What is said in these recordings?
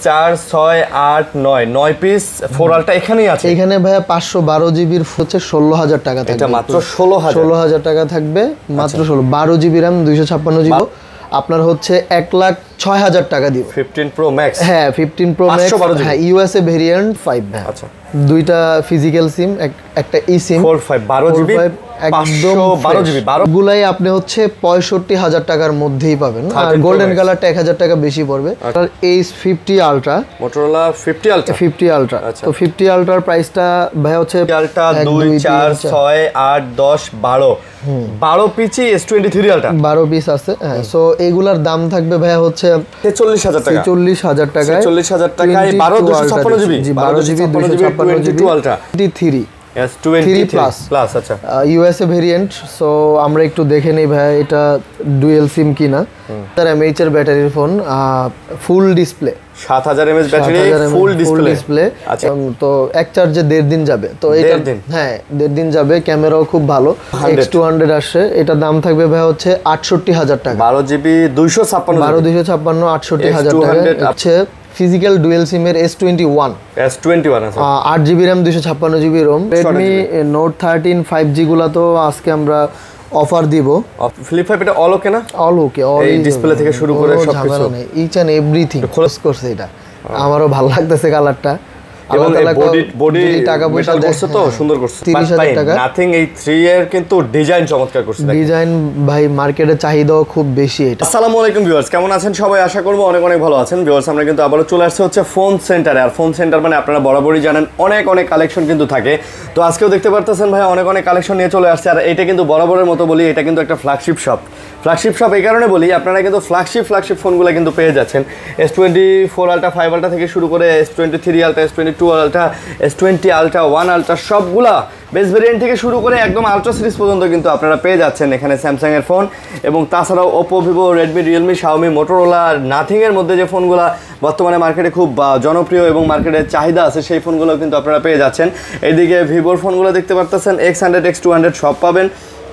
4 6 8 9 9 piece 4 আলটা এখানেই আছে। এখানে ভাইয়া 512 জিবির হচ্ছে 16000 টাকা থাকবে। এটা মাত্র 16000 টাকা থাকবে মাত্র 16 12 জিবি RAM 256 জিবি আপনার হচ্ছে 1,06,000 টাকা দিব। 15 Pro Max হ্যাঁ 15 Pro Max হ্যাঁ ইউএসএ ভেরিয়েন্ট 5 ভাই। আচ্ছা দুইটা ফিজিক্যাল সিম একটা ই সিম 45 12 জিবি একদম 12 জিবি 12 গুলাই আপনি হচ্ছে 65,000 টাকার মধ্যেই পাবেন। আর গোল্ডেন কালারটা 1000 টাকা বেশি পড়বে। আর H50 আলট্রা Motorola 50 আলট্রা তো 50 আলট্রার প্রাইসটা ভাই হচ্ছে আলট্রা 2 4 6 8 10 12 12 পিসি S23 আলট্রা 12 পিস আছে। হ্যাঁ সো এগুলার দাম থাকবে ভাই হচ্ছে 46000 টাকা 46000 টাকায় 46000 টাকায় 12 256 GB 12 GB 256 GB ultra 23 S23 plus আচ্ছা ইউএসএ ভেরিয়েন্ট। সো আমরা একটু দেখে নেই ভাই এটা ডুয়াল সিম কিনা। তার এমএইচ এর ব্যাটারির phone full display 7000 mAh battery full display আচ্ছা তো এক চার্জে 1.5 দিন যাবে। তো এটা হ্যাঁ 1.5 দিন যাবে। ক্যামেরাও খুব ভালো X200 আসছে। এটা দাম থাকবে ভাই হচ্ছে 68000 টাকা 12 জিবি 256 68000 টাকা আছে। ফিজিক্যাল ডুয়াল সিমের S21 আছে 8 GB RAM 256 GB ROM। Redmi Note 13 5G গুলা তো আজকে আমরা অফার দিব। ফ্লিপ 5 এটা অল ওকে না? অল ওকে এই ডিসপ্লে থেকে শুরু করে সবকিছু ইচ এন্ড এভরিথিং ক্লোজ করছে। এটা আমারও ভালো লাগতেছে কালারটা। এবং বডি টাকা পয়সা করছে তো সুন্দর করছে 30000 টাকা। নাথিং এই 3 এর কিন্তু ডিজাইন চমৎকার করছে। ডিজাইন ভাই মার্কেটে চাহিদাও খুব বেশি এটা। আসসালামু আলাইকুম ভিউয়ার্স, কেমন আছেন সবাই? আশা করব অনেক অনেক ভালো আছেন। ভিউয়ার্স আমরা কিন্তু আবারো চলে আসছে হচ্ছে ফোন সেন্টারে। আর ফোন সেন্টার মানে আপনারা বরাবরই জানেন অনেক অনেক কালেকশন কিন্তু থাকে। তো আজকেও দেখতে পারতেছেন ভাই অনেক অনেক কালেকশন নিয়ে চলে আসছে। আর এটা কিন্তু বরাবরের মতো বলি এটা কিন্তু একটা ফ্ল্যাগশিপ শপ এই কারণে বলি আপনারা কিন্তু ফ্ল্যাগশিপ ফোনগুলো কিন্তু পেয়ে যাচ্ছেন। S24 আলট্রা 5 আলট্রা থেকে শুরু করে S23 ultra S22 ultra S20 ultra 1 ultra সবগুলা বেস ভেরিয়েন্ট থেকে শুরু করে একদম আলট্রা সিরিজ পর্যন্ত কিন্তু আপনারা পেয়ে যাচ্ছেন এখানে স্যামসাং এর ফোন। এবং তাছাড়াও Oppo Vivo Redmi Realme Xiaomi Motorola nothing এর মধ্যে যে ফোনগুলো বর্তমানে মার্কেটে খুব জনপ্রিয় এবং মার্কেটের চাহিদা আছে সেই ফোনগুলো কিন্তু আপনারা পেয়ে যাচ্ছেন। এইদিকে ভিভোর ফোনগুলো দেখতে পারতেছেন X100 X200 সব পাবেন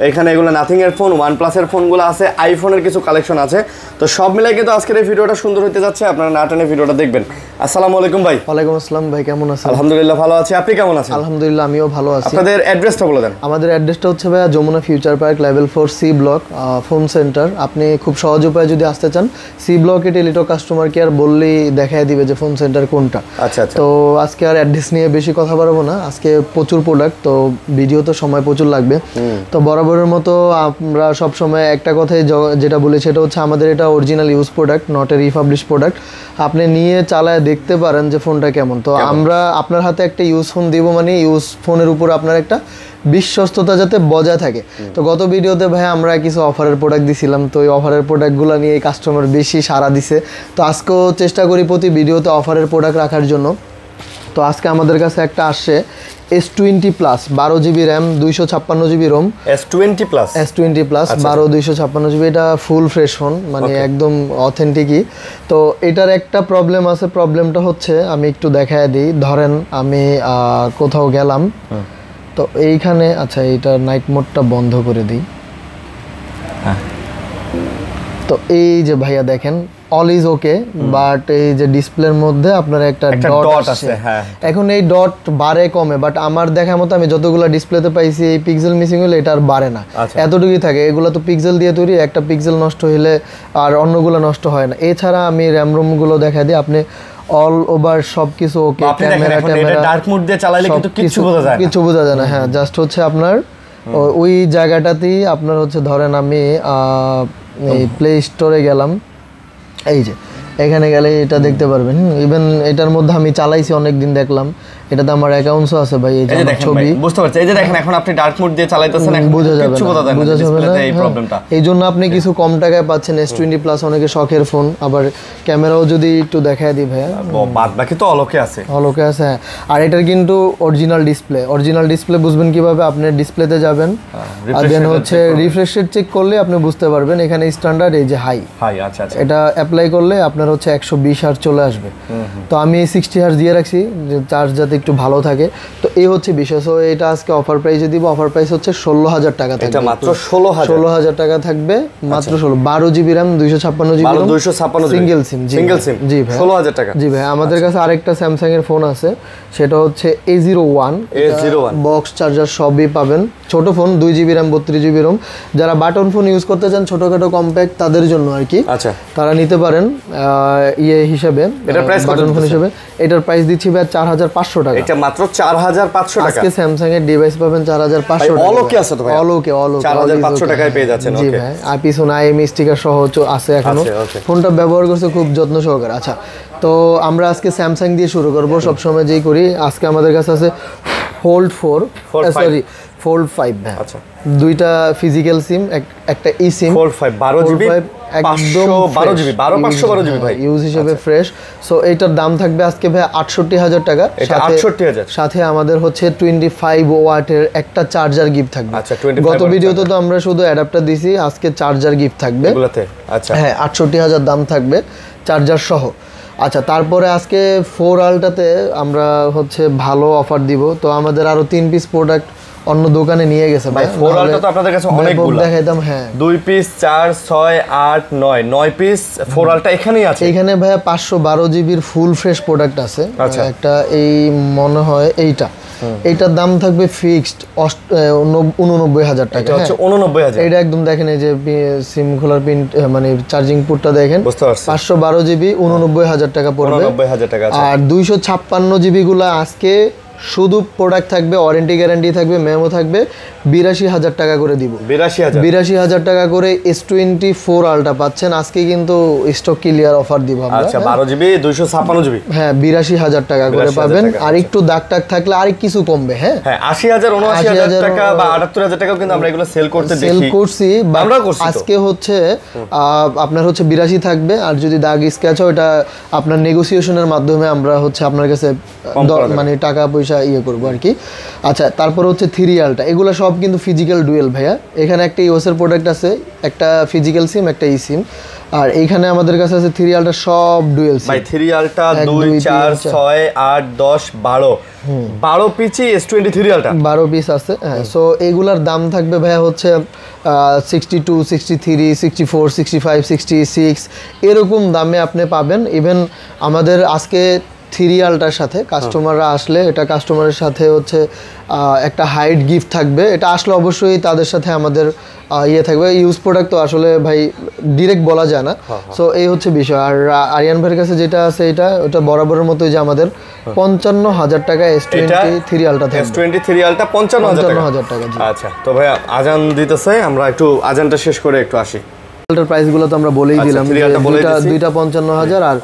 এখানে। এগুলো নাথিং এর ফোন, OnePlus এর ফোনগুলো আছে, আইফোনের কিছু কালেকশন আছে। তো সব মিলাই কিন্তু আজকের এই ভিডিওটা সুন্দর হতে যাচ্ছে, আপনারা না টেনে ভিডিওটা দেখবেন। আসসালামু আলাইকুম ভাই। ওয়ালাইকুম আসসালাম ভাই, কেমন আছেন? আলহামদুলিল্লাহ ভালো আছি, আপনি কেমন আছেন? আলহামদুলিল্লাহ আমিও ভালো আছি। আপনাদের অ্যাড্রেসটা বলে দেন। আমাদের অ্যাড্রেসটা হচ্ছে ভাই Jamuna future park level 4 C block phone centre. আপনি খুব সহজ উপায়ে যদি আসতে চান সি ব্লকে টেলিটো কাস্টমার কেয়ার বললেই দেখায় দিবে যে ফোন সেন্টার কোনটা। আচ্ছা আচ্ছা। তো আজকে আর অ্যাড্রেস নিয়ে বেশি কথা বলবো না, আজকে প্রচুর প্রোডাক্ট, তো ভিডিও তো সময় প্রচুর লাগবে। তো বরাবরের মতো আমরা সব সময় একটা কথাই যেটা বলি সেটা হচ্ছে আমাদের এটা original use product, not a republish product. আপনি নিয়ে চালায় দেখতে পারেন যে ফোনটা কেমন। তো আমরা আপনার হাতে একটা ইউজ ফোন দিব, মানে ইউজ ফোনের উপর আপনার একটা বিশ্বস্ততা যাতে বজায় থাকে। তো গত ভিডিওতে ভাই আমরা কিছু অফারের প্রোডাক্ট দিছিলাম, তো ওই অফারের প্রোডাক্টগুলো নিয়ে কাস্টমার বেশি সাড়া দিছে। তো আজকেও চেষ্টা করি প্রতি ভিডিওতে অফারের প্রোডাক্ট রাখার জন্য। তো আজকে আমাদের কাছে একটা আসছে S20 plus 12 GB RAM 256 GB ROM। S20 plus 12 256 GB, এটা ফুল ফ্রেশ ফোন, মানে একদম অথেন্টিকই। তো এটার একটা প্রবলেম আছে, প্রবলেমটা হচ্ছে আমি একটু দেখায় দিই। ধরেন আমি কোথাও গেলাম, তো এইখানে আচ্ছা এটা নাইট মোডটা বন্ধ করে দিই। তো এই যে ভাইয়া দেখেন অল ইজ ওকে, বাট এই যে ডিসপ্লের মধ্যে আপনার একটা ডট আছে। এখন এই ডট বাড়ে কমে, বাট আমার দেখার মতো আমি যতগুলো ডিসপ্লেতে পাইছি এই পিক্সেল মিসিং হলে এটা আর বাড়ে না, এতটুকুই থাকে। এগুলো তো পিক্সেল দিয়ে তৈরি, একটা পিক্সেল নষ্ট হলে আর অন্যগুলো নষ্ট হয় না। এছাড়া আমি র্যাম রোম গুলো দেখা দিই, আপনি অল ওভার সবকিছু ওকে। ক্যামেরা ডার্ক মোড দিয়ে চালালে কিন্তু কিছু বোঝা যায় না। হ্যাঁ জাস্ট হচ্ছে আপনার ওই জায়গাটাতেই আপনার হচ্ছে ধরেন আমি এই প্লে স্টোরে গেলাম, এই যে এখানে গেলে এটা দেখতে পারবেন। ইভেন এটার মধ্যে আমি চালাইছি অনেকদিন, দেখলাম এটাতে আমার অ্যাকাউন্টসও আছে ভাই। এই যে ছবি বুঝতে পারছেন, এই যে দেখেন এখন আপনি ডার্ক মোড দিয়ে চালাইতেছেন, এখন বোঝা যাবে না ডিসপ্লেতে এই প্রবলেমটা। এই জন্য আপনি কিছু কম টাকায় পাচ্ছেন S20 প্লাস, অনেকে শখের ফোন। আবার ক্যামেরাও যদি একটু দেখায় দিই ভাইয়া, বাদ বাকি তো অলোকে আছে। হ্যাঁ। আর এটার কিন্তু অরিজিনাল ডিসপ্লে বুঝবেন কিভাবে? আপনি ডিসপ্লেতে যাবেন আর দেন হচ্ছে রিফ্রেশ রেট চেক করলে আপনি বুঝতে পারবেন এখানে স্ট্যান্ডার্ড এই যে হাই। আচ্ছা আচ্ছা। এটা অ্যাপ্লাই করলে আপনার হচ্ছে 120 হার্জ চলে আসবে। তো আমি 60 হার্জ দিয়ে রাখছি যে চার্জ যাতে একটু ভালো থাকে। তো এই হচ্ছে বিষয়। সো এটা আজকে অফার প্রাইসে দিব, অফার প্রাইস হচ্ছে 16,000 টাকা থাকবে। এটা মাত্র 16,000 টাকা থাকবে মাত্র 12 GB RAM 256 GB RAM 256 single SIM. Single SIM জি ভাই 16,000 টাকা। জি ভাই আমাদের কাছে আরেকটা স্যামসাং এর ফোন আছে, সেটা হচ্ছে A01 বক্স চার্জার সবই পাবেন। ছোট phone 2 GB RAM 32 GB ROM. যারা বাটন ফোন ইউজ করতে চান ছোটখাটো কম্প্যাক্ট তাদের জন্য আর কি, আচ্ছা তারা নিতে পারেন ইয়ে হিসেবে, এটার প্রাইস কত বাটন ফোন হিসেবে। এটার প্রাইস দিচ্ছি ভাই 4,500 টাকা। এটা মাত্র 4,500 টাকা। আজকে স্যামসাং এর ডিভাইস পাবেন 4,500 টাকা। অলকে আছে তো ভাই? অলকে 4,500 টাকায় পেয়ে যাচ্ছেন। জি ভাই, আর পিছনে আইএমই স্টিকার সহ আছে এখনো। ফোনটা ব্যবহার করছে খুব যত্ন সহকারে। আচ্ছা, তো আমরা আজকে স্যামসাং দিয়ে শুরু করব, সবসময় যেই করি। আজকে আমাদের কাছে আছে ফোল্ড 4 সরি ফোল্ড 5 ভাই। আচ্ছা, দুইটা ফিজিক্যাল সিম, একটা ই সিম। ফোল্ড 5 12 জিবি একদম 12 জিবি 512 জিবি ভাই ইউজ হিসেবে ফ্রেশ। সো এইটার দাম থাকবে আজকে ভাই 68,000 টাকা। এটা 68,000 সাথে আমাদের হচ্ছে 25 ওয়াটের একটা চার্জার গিফট থাকবে। আচ্ছা, 25 গত ভিডিওতে তো আমরা শুধু অ্যাডাপ্টার দিছি, আজকে চার্জার গিফট থাকবে এগুলাতে। আচ্ছা হ্যাঁ, 68,000 দাম থাকবে চার্জার সহ। আচ্ছা, তারপরে আজকে 4 আলটাতে আমরা হচ্ছে ভালো অফার দিব। তো আমাদের আরো 3 পিস প্রোডাক্ট অন্য দোকানে নিয়ে গেছে ভাই। 4 আলটা তো আপনাদের কাছে অনেকগুলো দেখাইতাম। হ্যাঁ, 2 পিস 4 6 8 9 পিস 4 আলটা এখানেই আছে। এখানে ভাইয়া 512 জিবির ফুল ফ্রেশ প্রোডাক্ট আছে। একটা এই মনে হয় এইটার দাম থাকবে ফিক্সড 89,000 টাকা। এটা হচ্ছে 89,000। এটা একদম দেখেন, এই যে সিম খোলার পিন মানে চার্জিং পোর্টটা দেখেন, বুঝতে পারছি। 512 জিবি 89,000 টাকা পড়বে। 89,000 টাকা। আর 256 জিবি গুলা আজকে শুধু প্রোডাক্ট থাকবে, ওয়ারেন্টি গ্যারান্টি থাকবে, মেমো থাকবে, 82,000 টাকা করে দিব। 82,000 টাকা করে S24 আলটা পাচ্ছেন আজকে, কিন্তু স্টক ক্লিয়ার অফার দিব আমরা। আচ্ছা, 12 জিবি 256 জিবি হ্যাঁ 82,000 টাকা করে পাবেন। আর একটু দাগ টাক থাকলে আর কিছু কমবে। হ্যাঁ 80,000 79,000 টাকা বা 78,000 টাকাও কিন্তু আমরা এগুলো সেল করতে দেখি, সেল করছি। আমরা করছি। আজকে হচ্ছে আপনার হচ্ছে 82 থাকবে, আর যদি দাগ স্ক্র্যাচ হয় ওটা আপনার নেগোসিয়েশনের মাধ্যমে আমরা হচ্ছে আপনার কাছে মানে টাকা পয়সা ইয়ে করবো আর কি। আচ্ছা, তারপর হচ্ছে 3 আলটা, এগুলো সব কিন্তু ফিজিক্যাল ডুয়েল ভাইয়া। এখানে একটা ইউএস এর প্রোডাক্ট আছে, একটা ফিজিক্যাল সিম, একটা ই সিম। আর এইখানে আমাদের কাছে আছে 3 আলটা সব ডুয়েল সিম ভাই। 3 আলটা 2 4 6 8 10 12 পিচি S23 আলটা 12 পিস আছে। হ্যাঁ, সো এগুলার দাম থাকবে ভাইয়া হচ্ছে 62 63 64 65 66 এরকম দামে আপনি পাবেন। ইভেন আমাদের আজকে 3 আলটার সাথে কাস্টমাররা আসলে, এটা কাস্টমারের সাথে হচ্ছে একটা হাইট গিফট থাকবে। এটা আসলে অবশ্যই তাদের সাথে আমাদের ইয়ে থাকবে। ইউজ প্রোডাক্ট তো আসলে ভাই ডিরেক্ট বলা যায় না। সো এই হচ্ছে বিষয়। আর আরিয়ান ভাইয়ের কাছে যেটা আছে ওটা বরাবরের মতোই যে আমাদের 55,000 টাকা S23 আলটা থাকবে। S23 আলটা 55,000 টাকা। আচ্ছা, তো ভাই আজান দিতেছে, আমরা একটু আজানটা শেষ করে একটু আসি। আলটার প্রাইসগুলো তো আমরা বলেই দিলাম, দুইটা 55,000 আর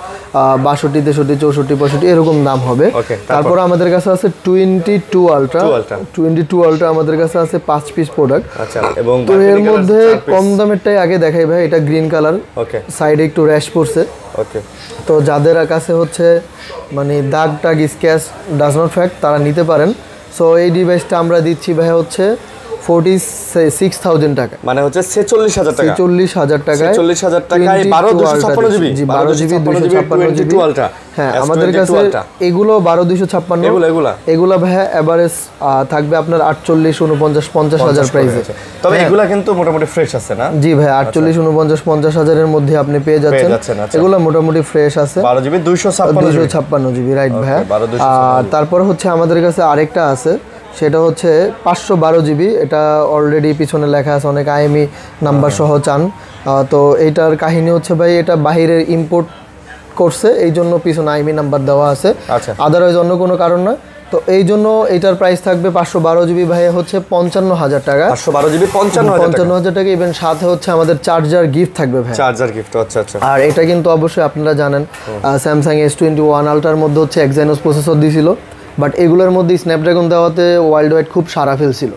62 63 64 65 এরকম দাম হবে। তারপর আমাদের কাছে আছে 22 আলট্রা। 22 আলট্রা আমাদের কাছে আছে 5 পিস প্রোডাক্ট। আচ্ছা, এবং তো এর মধ্যে কম দামেরটাই আগে দেখাই ভাই। এটা গ্রিন কালার, সাইডে একটু র্যাশ পড়ছে। তো যাদের কাছে হচ্ছে মানে দাগ টাগ স্ক্র্যাচ ডাজ নট ফ্যাক্ট তারা নিতে পারেন। সো এই ডিভাইসটা আমরা দিচ্ছি ভাই হচ্ছে 46,000 টাকা, মানে হচ্ছে 46,000 টাকা। 46,000 টাকায় 12 256 জিবি 12 জিবি 256 জিবি আলট্রা। হ্যাঁ, আমাদের কাছে এগুলো 12 256 এগুলো ভাই এভারেজ থাকবে আপনার 48 49 50,000 প্রাইসে। তবে এগুলা কিন্তু মোটামুটি ফ্রেশ আছে না? জি ভাই, 48 49 50,000 এর মধ্যে আপনি পেয়ে যাচ্ছেন। এগুলো মোটামুটি ফ্রেশ আছে। 12 জিবি 256 জিবি রাইট ভাই। আর তারপর হচ্ছে আমাদের কাছে আরেকটা আছে, সেটা হচ্ছে 512 জিবি। এটা অলরেডি পিছনে লেখা আছে, অনেক আইএমই নাম্বার সহ চান। তো এইটার কাহিনী হচ্ছে ভাই, এটা বাহিরের ইম্পোর্ট করছে, এই জন্য পিছনে আইএমই নাম্বার দেওয়া আছে, আদারওয়াইজ অন্য কোনো কারণ না। তো এই জন্য এটার প্রাইস থাকবে 512 জিবি ভাই হচ্ছে 55,000 টাকা। 512 জিবি 55,000 টাকা। ইভেন সাথে হচ্ছে আমাদের চার্জার গিফট থাকবে ভাই। Charger gift. আচ্ছা। আর এটা কিন্তু অবশ্যই আপনারা জানেন, স্যামসাং S21 আলট্রার মধ্যে হচ্ছে এক্সাইনোস প্রসেসর দিয়েছিল, বাট এগুলোর মধ্যে স্ন্যাপড্রাগন দেওয়াতে ওয়ার্ল্ড ওয়াইড খুব সারা ফেলছিল।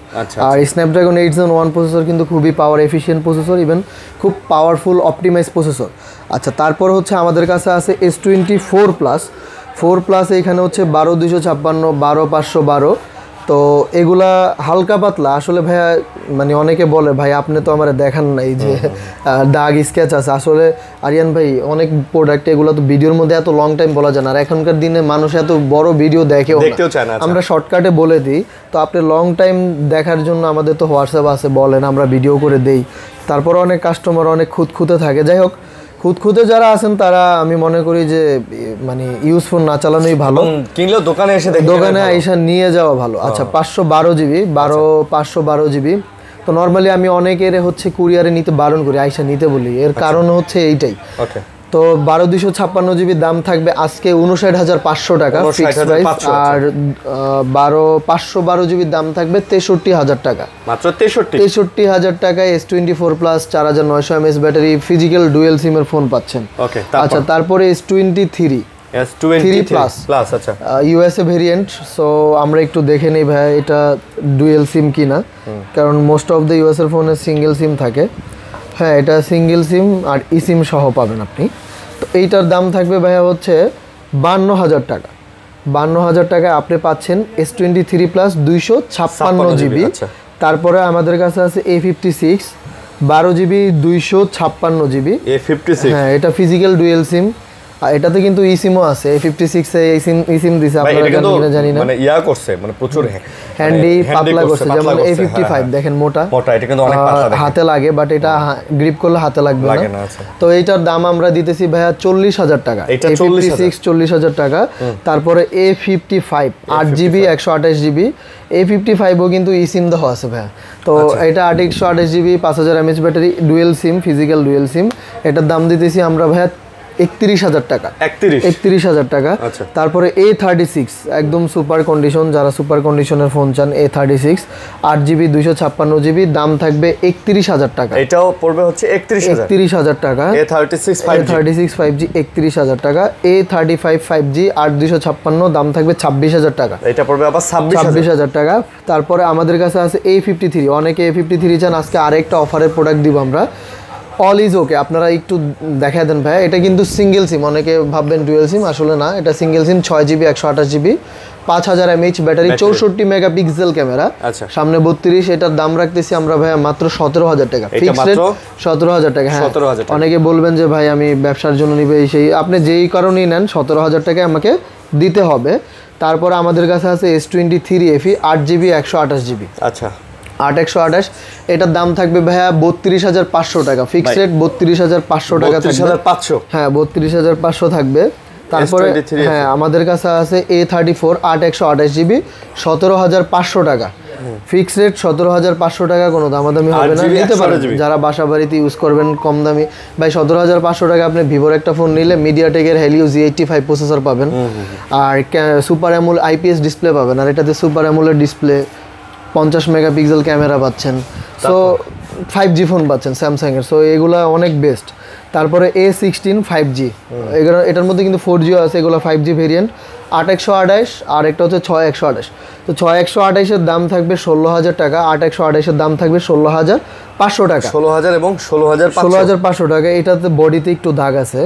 আর স্ন্যাপড্রাগন 8 Gen 1 প্রসেসর কিন্তু খুবই পাওয়ার এফিশিয়েন্ট প্রসেসর, ইভেন খুব পাওয়ারফুল অপটিমাইজ প্রসেসর। আচ্ছা, তারপর হচ্ছে আমাদের কাছে আছে S24 প্লাস। 4 প্লাস এইখানে হচ্ছে 12 256 12 512 তো এগুলা হালকা পাতলা আসলে ভাইয়া, মানে অনেকে বলে ভাই আপনি তো আমার দেখান নাই যে দাগ স্কেচ আছে। আসলে আরিয়ান ভাই অনেক প্রোডাক্ট এগুলো তো ভিডিওর মধ্যে এত লং টাইম বলা যায় না, আর এখনকার দিনে মানুষ এত বড় ভিডিও দেখতেও চায় না, আমরা শর্টকাটে বলে দিই। তো আপনি লং টাইম দেখার জন্য আমাদের তো হোয়াটসঅ্যাপ আছে, বলেন আমরা ভিডিও করে দেই। তারপর অনেক কাস্টমার অনেক খুঁতখুঁতে থাকে। যাই হোক, খুঁতখুঁতে যারা আছেন তারা আমি মনে করি যে মানে ইউজ ফোন না চালানোই ভালো, কিনলেও দোকানে এসে দোকানে আইসা নিয়ে যাওয়া ভালো। আচ্ছা 512 জিবি 512 জিবি তো নর্মালি আমি অনেকের হচ্ছে কুরিয়ারে নিতে বারণ করি, আইসা নিতে বলি। এর কারণ হচ্ছে এইটাই। তো 12256 জিবি দাম থাকবে আজকে 59,500 টাকা ফিক্সড প্রাইস, আর 512 জিবির দাম থাকবে 63,000 টাকা, মাত্র 63,000 টাকায় S24 plus 4900 mAh battery physical dual সিমের ফোন পাচ্ছেন। আচ্ছা তারপরে S23 প্লাস আচ্ছা ইউএসএ ভেরিয়েন্ট। সো আমরা একটু দেখে নেই ভাই এটা ডুয়েল সিম কিনা, কারণ মোস্ট অফ দ্য ইউএসএর ফোনে সিঙ্গেল সিম থাকে। হ্যাঁ এটা সিঙ্গেল সিম আর ই সিম সহ পাবেন আপনি। তো এইটার দাম থাকবে ভাইয়া হচ্ছে 52,000 টাকা। 52,000 টাকায় আপনি পাচ্ছেন S23 প্লাস 256 জিবি। তারপরে আমাদের কাছে আছে A56 12 জিবি 256 জিবি। হ্যাঁ এটা ফিজিক্যাল ডুয়েল সিম, এটাতে কিন্তু ই সিমও আছে। A56 এ ই সিম দিছে, আপনারা জানেন কিনা জানি না, মানে ইয়া করছে, মানে প্রচুর হ্যান্ডি পাতলা করছে। যেমন A55 দেখেন মোটা, এটা কিন্তু অনেক পাতলা হাতে লাগে, বাট এটা গ্রিপ করলে হাতে লাগবে না। তো এইটার দাম আমরা দিতেছি ভাইয়া 40,000 টাকা। A56 40,000 টাকা। তারপরে A55 8GB 128GB A55 ও কিন্তু ই সিম দেওয়া আছে ভাইয়া। তো এটা 828GB 5000 mAh ব্যাটারি ডুয়েল সিম, ফিজিক্যাল ডুয়েল সিম। এটার দাম দিতেছি আমরা ভাইয়া 31,000 টাকা। 31,000 টাকা। তারপরে A36 একদম সুপার কন্ডিশন, যারা সুপার কন্ডিশনের ফোন চান A36 8GB 256GB দাম থাকবে 31,000 টাকা। এটাও পড়বে হচ্ছে 31,000 টাকা। A36 5G 31,000 টাকা। A35 5G 8256 দাম থাকবে 26,000 টাকা। এটা পড়বে আবার 26,000 টাকা। তারপরে আমাদের কাছে আছে A53, অনেকে A53 চান, আজকে আরেকটা অফারের প্রোডাক্ট দিব আমরা। অল ইজ ওকে, আপনারা একটু দেখা দেন ভাইয়া। এটা কিন্তু সিঙ্গেল সিম, অনেকে ভাববেন ডুয়েল সিম, আসলে না, এটা সিঙ্গেল সিম 6GB 128GB 5000 mAh battery 64 megapixel camera, সামনে 32। এটার দাম রাখতেছি আমরা ভাইয়া মাত্র 17,000 টাকা ফিক্সড রেট। 17,000 টাকা। হ্যাঁ অনেকে বলবেন যে ভাই আমি ব্যবসার জন্য নিবে, সেই আপনি যেই কারণেই নেন 17,000 টাকা আমাকে দিতে হবে। তারপর আমাদের কাছে আছে S23 FE 8GB 128GB। আচ্ছা 8/128 এটার দাম থাকবে ভাইয়া 32,500 টাকা ফিক্সড রেট। 32,500 টাকা থাকবে। হ্যাঁ 32,500 থাকবে। তারপরে হ্যাঁ আমাদের কাছে আছে A34 8/128GB 17,500 টাকা ফিক্সড রেট। 17,500 টাকা, কোনো দামাদামি হবে না, নিতে পারেন যারা বাসা বাড়িতে ইউজ করবেন কম দামি। ভাই 17,500 টাকা আপনি ভিভোর একটা ফোন নিলে মিডিয়াটেকের হেলিও G85 প্রসেসর পাবেন, আর সুপার অ্যামোলেড IPS ডিসপ্লে পাবেন, আর এটাতে super AMOLED display 50 megapixel camera পাচ্ছেন। সো 5G ফোন পাচ্ছেন স্যামসাংয়ের। সো এগুলা অনেক বেস্ট। তারপরে A16 5G, এটার মধ্যে কিন্তু 4G আছে, এগুলো 5G ভেরিয়েন্ট 8/128, আর একটা হচ্ছে 6/128। তো 6/128 এর দাম থাকবে 16,000 টাকা, 8/128 এর দাম থাকবে 16,500 টাকা। 16,000 এবং 16,500 টাকা। এটাতে বডিতে একটু দাগ আছে,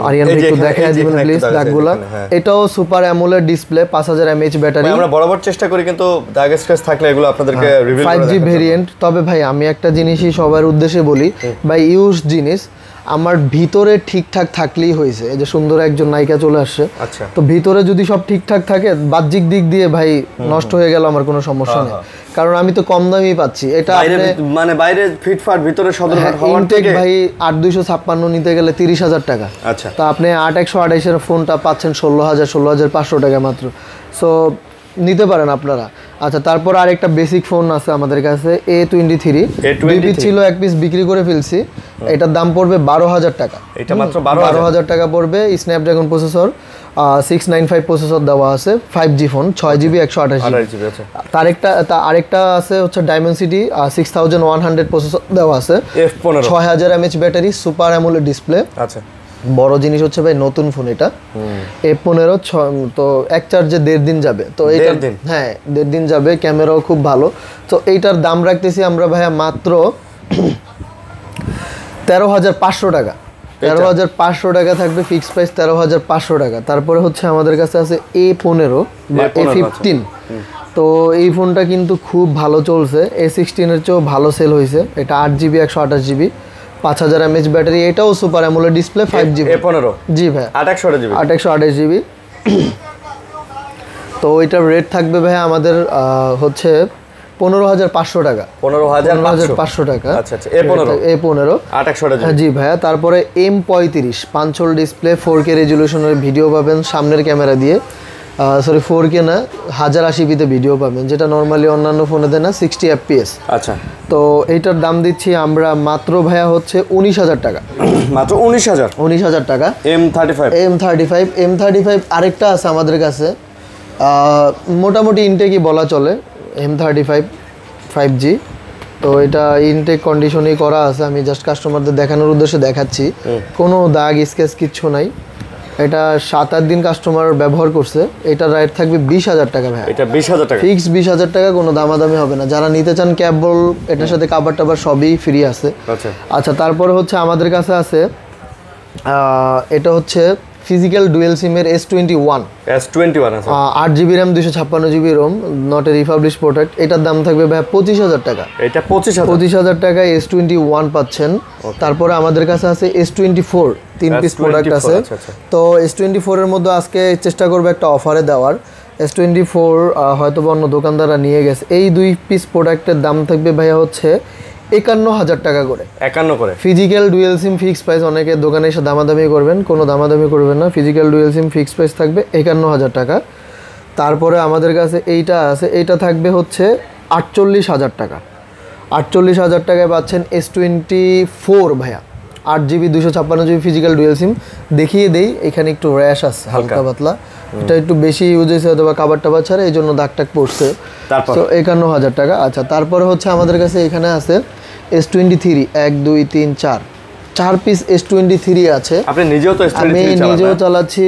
আরিয়ান একটু দেখায় দিবেন প্লিজ দাগগুলা। এটাও super AMOLED display 5000 mAh battery. আমরা বরাবর চেষ্টা করি কিন্তু দাগ স্ক্র্যাচ থাকলে এগুলো আপনাদেরকে রিভিল করে 5G ভেরিয়েন্ট। তবে ভাই আমি একটা জিনিসই সবার উদ্দেশ্যে বলি, ভাই ইউজ জিনিস আমার ভিতরে ঠিকঠাক থাকলেই হয়েছে। এই যে সুন্দর একজন নায়িকা চলে আসছে, তো ভিতরে যদি সব ঠিকঠাক থাকে, বাহ্যিক দিক দিয়ে ভাই নষ্ট হয়ে গেল আমার কোনো সমস্যা নেই, কারণ আমি তো কম দামি পাচ্ছি। এটা মানে বাইরে ফিটফাট, ভিতরে সদরঘাট হওয়ার থেকে ভাই 8256 নিতে গেলে 30,000 টাকা। আচ্ছা তো আপনি 8/128 এর ফোনটা পাচ্ছেন 16,500 টাকা মাত্র। সো নিতে পারেন আপনারা। আচ্ছা তারপর আরেকটা বেসিক ফোন আছে আমাদের কাছে A23 2 পিস ছিল, এক পিস বিক্রি করে ফেলছি। এটার দাম পড়বে 12,000 টাকা। এটা মাত্র 12,000 টাকা পড়বে। স্ন্যাপড্রাগন প্রসেসর 695 প্রসেসর দেওয়া আছে, 5G ফোন 6GB 128GB। তার আরেকটা আছে হচ্ছে ডায়মেনসিটি 6100 প্রসেসর দেওয়া আছে, 6000 mAh battery, super AMOLED display. আচ্ছা বড় জিনিস হচ্ছে ভাই নতুন ফোন এটা A15, তো এক চার্জে 1.5 দিন যাবে। তো এইটা হ্যাঁ 1.5 দিন যাবে, ক্যামেরাও খুব ভালো। তো এইটার দাম রাখতেছি আমরা ভাইয়া মাত্র 13,500 টাকা 13,500 টাকা থাকবে ফিক্স প্রাইস, 13,500 টাকা। তারপরে হচ্ছে আমাদের কাছে আছে A15 বা A15। তো এই ফোনটা কিন্তু খুব ভালো চলছে, A16 এর চেয়েও ভালো সেল হয়েছে। এটা 8GB 128GB 5000 mAh ব্যাটারি, এটাও super AMOLED display 5GB। A15 জি ভাই, 828GB 828GB। তো এটার রেট থাকবে ভাই আমাদের হচ্ছে 15,500 টাকা। 15,500 টাকা। আচ্ছা আচ্ছা, A15 828GB। জি ভাইয়া। তারপরে M35 5 whole display 4K রেজুলেশনের video পাবেন সামনের ক্যামেরা দিয়ে, সরি 4K না 1080p ভিডিও পাবেন, যেটা নর্মালি অন্যান্য ফোনে দেয় না 60 fps। আচ্ছা, তো এইটার দাম দিচ্ছি আমরা মাত্র ভাইয়া হচ্ছে 19,000 টাকা। মাত্র 19,000 টাকা। M35 আরেকটা আছে আমাদের কাছে, মোটামুটি ইনটেকই বলা চলে, M35 5G। তো এটা ইনটেক কন্ডিশনই করা আছে, আমি জাস্ট কাস্টমারদের দেখানোর উদ্দেশ্যে দেখাচ্ছি। কোনো দাগ স্কেচ কিচ্ছু নাই। এটা 7-8 দিন কাস্টমার ব্যবহার করছে। এটা রাইট থাকবে 20,000 টাকা ভাই। এটা 20,000 টাকা ফিক্স 20,000 টাকা, কোনো দামাদামি হবে না। যারা নিতে চান ক্যাবল, এটার সাথে কাভার টাবার সবই ফ্রি আছে। আচ্ছা, তারপরে হচ্ছে আমাদের কাছে আছে এটা হচ্ছে ফিজিক্যাল ডুয়েল সিমের S21 আছে, 8GB RAM 256GB ROM, not a republish product. এটার দাম থাকবে ভাই 25,000 টাকা। এটা 25,000 টাকা S21 পাচ্ছেন। তারপরে আমাদের কাছে আছে S24, 3 পিস প্রোডাক্ট আছে। তো S24 এর মধ্যে আজকে চেষ্টা করবো একটা অফারে দেওয়ার। S24 হয়তো অন্য দোকানদাররা নিয়ে গেছে। এই 2 পিস প্রোডাক্টের দাম থাকবে ভাইয়া হচ্ছে 51,000 টাকা করে। 51 করে ফিজিক্যাল ডুয়েল সিম ফিক্স প্রাইস। অনেকে দোকানে এসে দামাদামি করবেন, কোনো দামাদামি করবেন না। ফিজিক্যাল ডুয়েল সিম ফিক্স প্রাইস থাকবে 51,000 টাকা। তারপরে আমাদের কাছে এইটা আছে, এইটা থাকবে হচ্ছে 48,000 টাকা। 48,000 টাকায় পাচ্ছেন S24 ভাইয়া, 8GB 256GB ফিজিক্যাল ডুয়েল সিম। দেখিয়ে দেই, এখানে একটু র্যাশ আছে হালকা পাতলা, এটা একটু বেশি ইউজ হয়েছে অথবা কাবার টাবার ছাড়া, এই জন্য দাগ টাগ পড়ছে। তো 51,000 টাকা। আচ্ছা, তারপরে হচ্ছে আমাদের কাছে এখানে আছে S23 1 2 3 4 পিস S23 আছে। আপনি নিজেও তো S23 আমি নিজেও চালাচ্ছি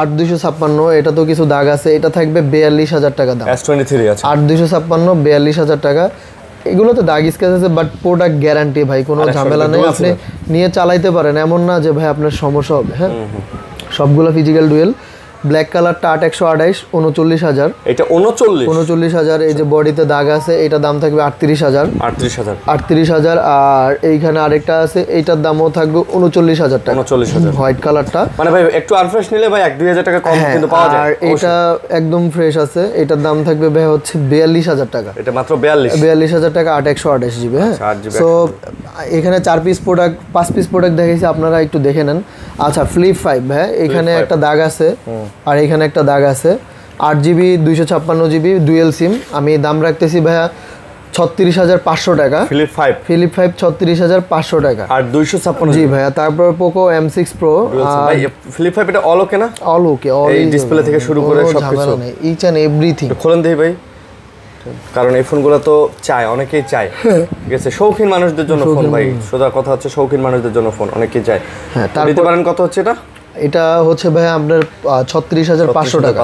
8256। এটা তো কিছু দাগ আছে। এটা থাকবে 42,000 টাকা দাম। S23 আছে 8256 42,000 টাকা। এগুলোতে দাগ স্কেচ আছে, বাট প্রোডাক্ট গ্যারান্টি ভাই, কোনো ঝামেলা নেই। আপনি নিয়ে চালাইতে পারেন, এমন না যে ভাই আপনার সমস্যা হবে। হ্যাঁ, সবগুলো ফিজিক্যাল ডুয়েল। ব্ল্যাক কালারটা 828 39,000। এটা 39,000। এই যে বডিতে দাগ আছে, এটা দাম থাকবে 38,000। আর এইখানে আরেকটা আছে, এইটার দামও থাকবে 39,000 টাকা। হোয়াইট কালারটা মানে ভাই একটু আনফ্রেশ নিলে ভাই 1-2,000 টাকা কম কিন্তু পাওয়া যায়। আর এটা একদম ফ্রেশ আছে, এটার দাম থাকবে ভাই হচ্ছে 42,000 টাকা। এটা মাত্র 42,000 টাকা 828GB। হ্যাঁ, সো এখানে 4 পিস প্রোডাক্ট 5 পিস প্রোডাক্ট দেখাইছি, আপনারা একটু দেখে নেন। আচ্ছা, ফ্লিপ 5 ভাই, এখানে একটা দাগ আছে আর এখানে একটা দাগ আছে। 8GB 256GB ডুয়েল সিম। আমি দাম রাখতেছি ভাইয়া 36,500 টাকা। ফিলিপ 5 36,500 টাকা আর 256। জি ভাইয়া। তারপর পোকো M6 Pro। ভাই ফিলিপ 5 এটা অল ওকে না? অল ওকে, এই ডিসপ্লে থেকে শুরু করে সবকিছু, ইচ এন্ড এভরিথিং। খোলেন দেই ভাই, কারণ এই ফোনগুলো তো চায়, অনেকেই চায়। ঠিক আছে, শৌখিন মানুষদের জন্য ফোন ভাই, সোজা কথা হচ্ছে শৌখিন মানুষদের জন্য ফোন অনেকেই চায়। হ্যাঁ, দিতে পারেন। কত হচ্ছে এটা? এটা হচ্ছে ভাই আপনার 36,500 টাকা।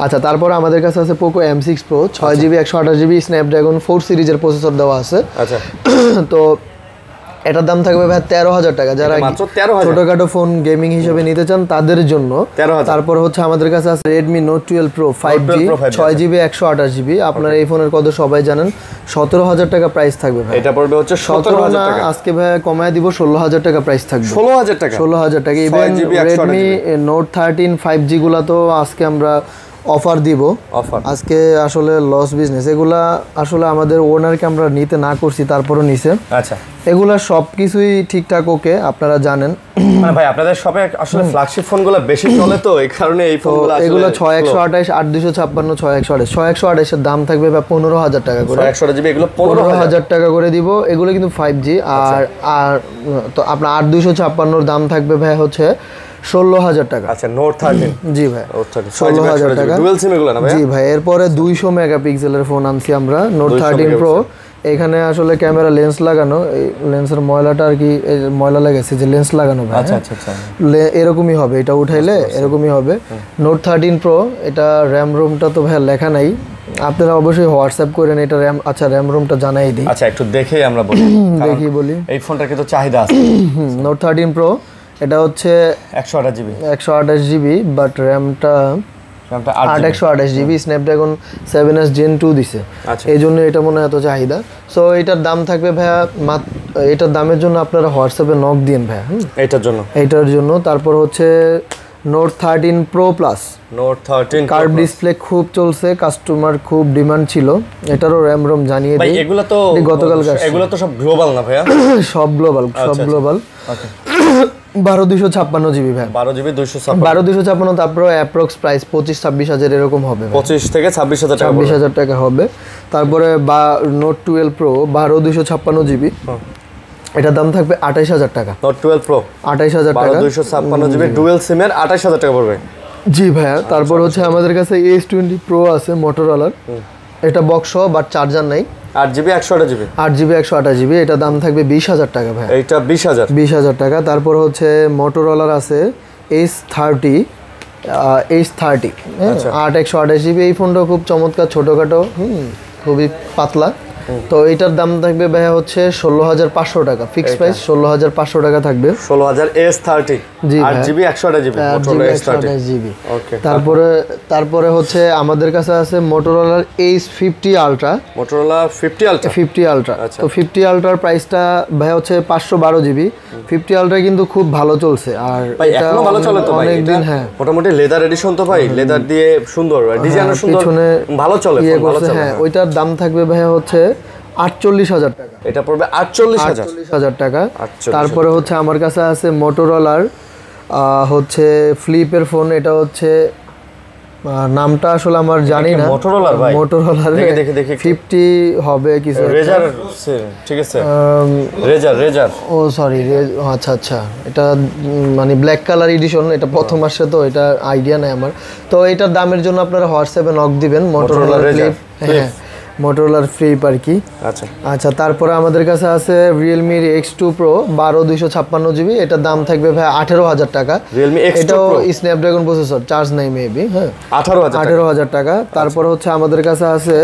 আচ্ছা, তারপর আমাদের কাছে আছে Poco M6 Pro 6GB 128GB Snapdragon 4 সিরিজের প্রসেসর দেওয়া আছে। আচ্ছা, তো এটার দাম থাকবে ভাই 13,000 টাকা। যারা ছোটখাটো ফোন গেমিং হিসেবে নিতে চান তাদের জন্য। তারপর হচ্ছে আমাদের কাছে আছে Redmi Note 12 Pro 5G 6GB 128GB। আপনারা এই ফোনের কত সবাই জানেন। 17,000 টাকা প্রাইস থাকবে ভাই। এটা পড়বে হচ্ছে 17,000 টাকা। আজকে ভাই কমায় দিব, 16,000 টাকা প্রাইস থাকবে। 16,000 টাকা। ইভেন Redmi Note 13 5G গুলা তো আজকে আমরা অফার দিব। আজকে আসলে লস বিজনেস, এগুলা আসলে আমাদের ওনারকে আমরা নিতে না করছি, তারপরও নিছে। আচ্ছা, এগুলা সবকিছুই ঠিকঠাক ওকে, আপনারা জানেন। মানে ভাই আপনাদের শপে আসলে ফ্ল্যাগশিপ ফোনগুলো বেশি চলে, তো এই কারণে এই ফোনগুলো আসলে এগুলো 6128 8256 6128 6128 এর দাম থাকবে ভাই 15,000 টাকা করে। 128GB এগুলো 15,000 টাকা করে দিব। এগুলো কিন্তু 5G। আর তো আপনার 8256 এর দাম থাকবে ভাই হচ্ছে 16,000 টাকা। আচ্ছা, নোট 13। জি ভাই, 16,000 টাকা। ডুয়াল সিম এগুলো না ভাই? জি ভাই। এরপরে 200 মেগাপিক্সেলের ফোন আনছি আমরা, নোট 13 প্রো। এখানে আসলে ক্যামেরা লেন্স লাগানো, এই লেন্সের ময়লাটা আর কি ময়লা লেগেছে, যে লেন্স লাগানো ভাই। আচ্ছা আচ্ছা আচ্ছা, এরকমই হবে, এটা উঠাইলে এরকমই হবে। নোট 13 প্রো, এটা র্যাম রোমটা তো ভাই লেখা নাই, আপনারা অবশ্যই হোয়াটসঅ্যাপ করেন এটা র্যাম। আচ্ছা, র্যাম রোমটা জানাই দিই। আচ্ছা, একটু দেখেই আমরা বলি, দেখি বলি। এই ফোনটার কিন্তু চাহিদা আছে। নোট 13 প্রো এটা হচ্ছে 128GB 128GB, but র্যামটা 8/128GB, Snapdragon 7S Gen 2 দিছে, আচ্ছা। এই জন্য এটা মনে হয় এত চাহিদা। সো এটার দাম থাকবে ভাইয়া এটার দামের জন্য আপনারা হোয়াটসঅ্যাপে নক দিন ভাইয়া, এইটার জন্য। তারপর হচ্ছে note 13 Pro Plus, note 13 curve display খুব চলছে, কাস্টমার খুব ডিমান্ড ছিল, এটারও র্যাম রোম জানিয়ে ভাই দিই। এগুলো তো গতকাল এগুলো তো সব গ্লোবাল না ভাইয়া? সব গ্লোবাল, সব গ্লোবাল। ওকে 12/256GB ভাই, 12GB 256, 12/256, তারপর অ্যাপ্রক্স প্রাইস 25-26 হাজার এরকম হবে, 25 থেকে 26,000 টাকা, 26,000 টাকা হবে। তারপরে নোট 12 Pro 12/256GB, এটার দাম থাকবে 28,000 টাকা। নোট 12 Pro 28,000 টাকা, 1256GB ডুয়াল সিমের 28,000 টাকা পড়বে। জি ভাইয়া। তারপর হচ্ছে আমাদের কাছে S20 Pro আছে মোটরোলার, এটা বক্স সহ বাট চার্জার নাই, 8GB 128GB, 8GB 128GB, এটা দাম থাকবে 20,000 টাকা ভাই, এইটা 20,000, 20,000 টাকা। তারপর হচ্ছে মোটরোলার আছে S30, H30, 8/128GB, এই ফোনটা খুব চমৎকার, ছোটোখাটো, খুবই পাতলা। তো এইটার দাম থাকবে ভাইয়া হচ্ছে 16,500 টাকা, ফিক্স প্রাইস 16,500 টাকা থাকবে। 16,000 S30, জি 8GB 128GB মোটরোলা S30। ওকে। তারপরে হচ্ছে আমাদের কাছে আছে মোটরোলার H50 Ultra, Motorola 50 ultra, 50 Ultra। তো 50 Ultraর প্রাইসটা ভাই হচ্ছে 512GB। 50 Ultra কিন্তু খুব ভালো চলছে, আর ভাই এটা এখনো ভালো চলে তো ভাই, অনেক দিন, হ্যাঁ মোটামুটি লেদার এডিশন তো ভাই, লেদার দিয়ে সুন্দর, ডিজাইন সুন্দর, পিছনে ভালো চলে, ভালো চলে। হ্যাঁ, ওইটার দাম থাকবে ভাই হচ্ছে 48,000 টাকা, এটা পড়বে 48,000 টাকা। তারপরে হচ্ছে আমার কাছে আছে মোটরোলার হচ্ছে ফ্লিপের ফোন, এটা হচ্ছে নামটা আসলে আমার জানি না, মোটরোলার ভাই, মোটরোলার দেখে 50 হবে কিছু, রেজার, ঠিক আছে, রেজার, ও সরি, আচ্ছা, এটা মানে ব্ল্যাক কালার এডিশন, এটা প্রথম আসছে তো এটা আইডিয়া নাই আমার। তো এটার দামের জন্য আপনারা হোয়াটসঅ্যাপে নক দিবেন, মোটরোলার ফ্লিপ, হ্যাঁ মোটরোলার ফ্লিপ আর কি। আচ্ছা, তারপরে আমাদের কাছে আছে রিয়েলমি X2 Pro 12/256GB, এটার দাম থাকবে ভাই 18,000 টাকা। রিয়েলমি X2 এটাও Pro স্ন্যাপড্রাগন প্রসেসর, চার্জ নাই মেবি, হ্যাঁ 18,000 টাকা। তারপর হচ্ছে আমাদের কাছে আছে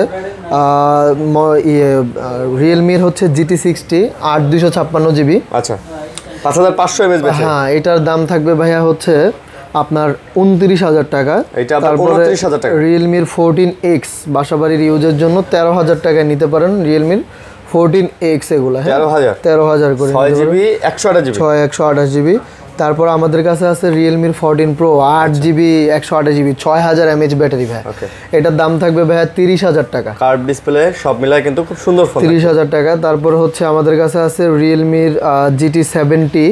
রিয়েলমির হচ্ছে GT60 8/256GB, আচ্ছা 5,500 mAh ব্যাটারি, হ্যাঁ এটার দাম থাকবে ভাইয়া হচ্ছে আপনার 29,000 টাকা। তারপরে 29,000 টাকা রিয়েলমির 14X বাসাবাড়ির ইউজের জন্য 13,000 টাকায় নিতে পারেন, রিয়েলমির 14X এগুলো, হ্যাঁ 13,000 করে, 6GB 128GB। তারপর আমাদের কাছে আছে রিয়েলমির 14 Pro 8GB 128GB 6,000 mAh battery ভাই, এটার দাম থাকবে ভাইয়া 30,000 টাকা, কার্ভ ডিসপ্লে সব মিলায় কিন্তু খুব সুন্দর ফোন, 30,000 টাকা। তারপর হচ্ছে আমাদের কাছে আছে রিয়েলমির GT70,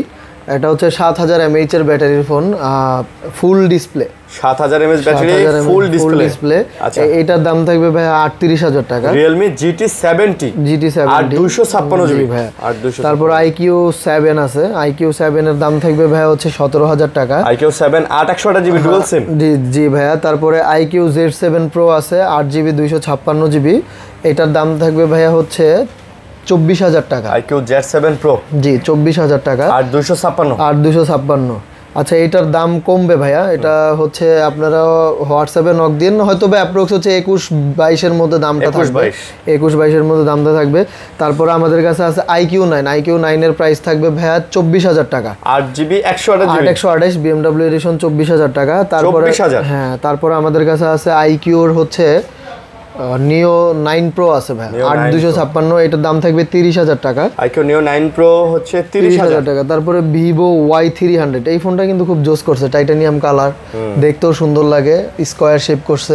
এটা হচ্ছে 7,000 mAh এর ব্যাটারির phone, full display, 7,000 mAh battery, full display. আচ্ছা, এটার দাম থাকবে ভাই 38,000 টাকা, Realme GT70 8/256GB ভাই। তারপর IQ7 আছে, IQ7 এর দাম থাকবে ভাই হচ্ছে 17,000 টাকা, IQ7 8/128GB ডুয়াল সিম, জি ভাইয়া। তারপরে IQ Z7 Pro আছে 8GB 256GB, এটার দাম থাকবে ভাইয়া হচ্ছে 24,000 টাকা। IQ Z7 Pro, জি 24,000 টাকা, 8/256। আচ্ছা, এটার দাম কমবে ভাইয়া, এটা হচ্ছে আপনারা হোয়াটসঅ্যাপে নক দিন, হয়তো বা অ্যাপ্রক্স হচ্ছে 21-22 মধ্যে দামটা থাকবে, 21-22 মধ্যে দামটা থাকবে। তারপরে আমাদের কাছে আছে IQ9 এর প্রাইস থাকবে ভাইয়া 24,000 টাকা, 8GB 128GB, BMW এডিশন 24,000 টাকা। তারপরে হ্যাঁ, তারপরে আমাদের কাছে আছে IQর হচ্ছে নিও 9 Pro আছে ভাই 8/256, এটার দাম থাকবে 30,000 টাকা। IQ Neo 9 Pro হচ্ছে 30,000 টাকা। তারপরে Vivo Y300, এই ফোনটা কিন্তু খুব জোস করছে, টাইটানিয়াম কালার, দেখতেও সুন্দর লাগে, স্কয়ার শেপ করছে,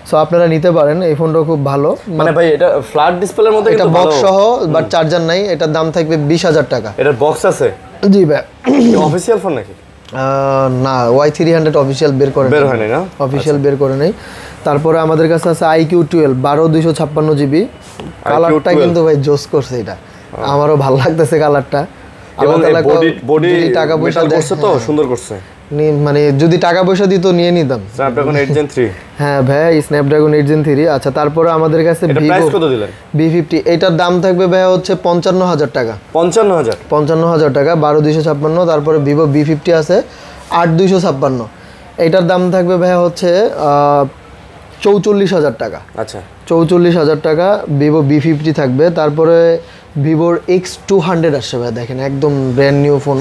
সো আপনারা নিতে পারেন, এই ফোনটা খুব ভালো। মানে ভাই এটা ফ্ল্যাট ডিসপ্লের মধ্যে কিন্তু বক্স সহ বাট চার্জার নাই, এটার দাম থাকবে 20,000 টাকা। এটার বক্স আছে? জি ভাই। অফিশিয়াল ফোন নাকি? না, Y300 অফিশিয়াল বের হয়নি না, অফিশিয়াল বের করে নেই। তারপরে আমাদের কাছে আছে IQ12 12/256GB, কালারটা কিন্তু ভাই জোস করছে, এটা আমারও ভালো লাগতেছে কালারটা, এবং বডি টাকা পয়সা করছে তো সুন্দর করছে, মানে যদি টাকা পয়সা দিত নিয়ে নিতাম। স্ন্যাপড্রাগন 8 Gen 3, হ্যাঁ ভাই স্ন্যাপড্রাগন 8 Gen 3। আচ্ছা, তারপরে আমাদের কাছে প্রাইস কত দিলেন? B50, এটার দাম থাকবে ভাই হচ্ছে 55,000 টাকা, 55,000 টাকা 12/256। তারপরে Vivo B50 আছে 8/256, এটার দাম থাকবে ভাই হচ্ছে 44,000 টাকা। আচ্ছা, 44,000 টাকা Vivo B50 থাকবে। তারপরে ভিভোর X200 আসছে ভাই, দেখেন একদম ব্র্যান্ড নিউ ফোন।